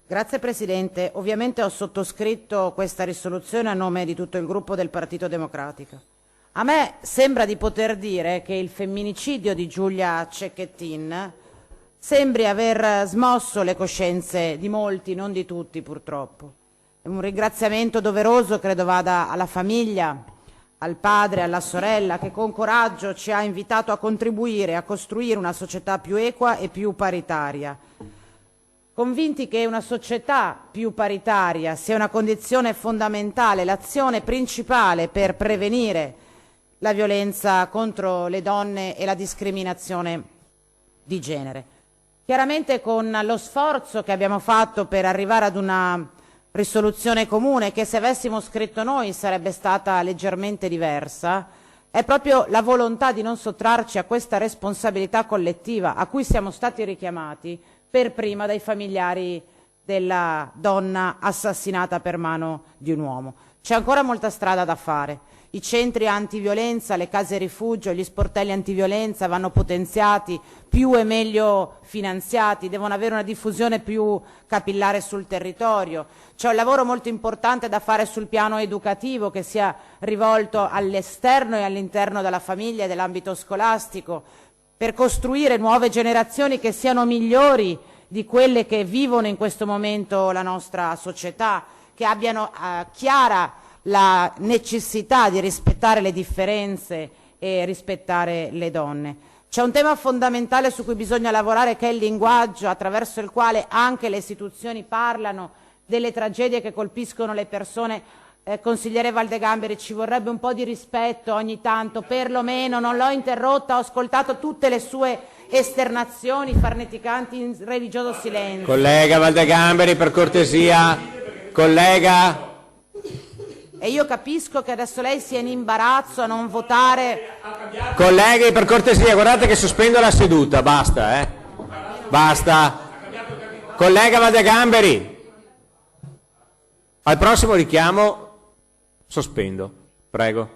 Grazie Presidente. Ovviamente ho sottoscritto questa risoluzione a nome di tutto il gruppo del Partito Democratico. A me sembra di poter dire che il femminicidio di Giulia Cecchettin sembri aver smosso le coscienze di molti, non di tutti purtroppo. Un ringraziamento doveroso credo vada alla famiglia, al padre, alla sorella che con coraggio ci ha invitato a contribuire a costruire una società più equa e più paritaria. Convinti che una società più paritaria sia una condizione fondamentale, l'azione principale per prevenire la violenza contro le donne e la discriminazione di genere. Chiaramente con lo sforzo che abbiamo fatto per arrivare ad una risoluzione comune, che se avessimo scritto noi sarebbe stata leggermente diversa, è proprio la volontà di non sottrarci a questa responsabilità collettiva a cui siamo stati richiamati per prima dai familiari della donna assassinata per mano di un uomo. C'è ancora molta strada da fare. I centri antiviolenza, le case rifugio, gli sportelli antiviolenza vanno potenziati, più e meglio finanziati, devono avere una diffusione più capillare sul territorio. C'è un lavoro molto importante da fare sul piano educativo che sia rivolto all'esterno e all'interno della famiglia e dell'ambito scolastico, per costruire nuove generazioni che siano migliori di quelle che vivono in questo momento la nostra società, che abbiano chiara la necessità di rispettare le differenze e rispettare le donne. C'è un tema fondamentale su cui bisogna lavorare, che è il linguaggio attraverso il quale anche le istituzioni parlano delle tragedie che colpiscono le persone. Consigliere Valdegamberi, ci vorrebbe un po' di rispetto ogni tanto, perlomeno. Non l'ho interrotta, ho ascoltato tutte le sue esternazioni farneticanti in religioso silenzio. Collega Valdegamberi, per cortesia. Collega. E io capisco che adesso lei sia in imbarazzo a non votare. Colleghi, per cortesia, guardate che sospendo la seduta, basta, Basta. Collega Valdegamberi, al prossimo richiamo sospendo. Prego.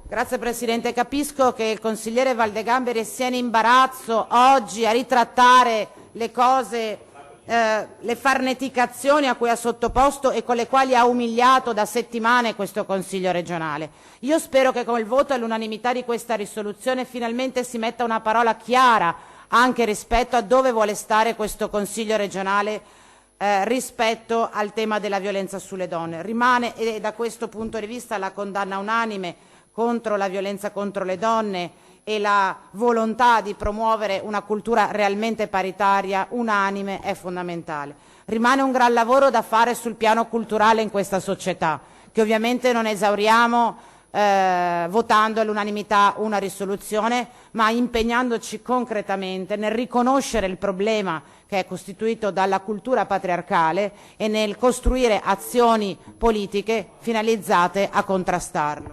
Grazie Presidente, capisco che il consigliere Valdegamberi sia in imbarazzo oggi a ritrattare le cose, le farneticazioni a cui ha sottoposto e con le quali ha umiliato da settimane questo Consiglio regionale. Io spero che con il voto all'unanimità di questa risoluzione finalmente si metta una parola chiara anche rispetto a dove vuole stare questo Consiglio regionale rispetto al tema della violenza sulle donne. Rimane da questo punto di vista la condanna unanime contro la violenza contro le donne e la volontà di promuovere una cultura realmente paritaria unanime è fondamentale. Rimane un gran lavoro da fare sul piano culturale in questa società, che ovviamente non esauriamo votando all'unanimità una risoluzione, ma impegnandoci concretamente nel riconoscere il problema che è costituito dalla cultura patriarcale e nel costruire azioni politiche finalizzate a contrastarlo.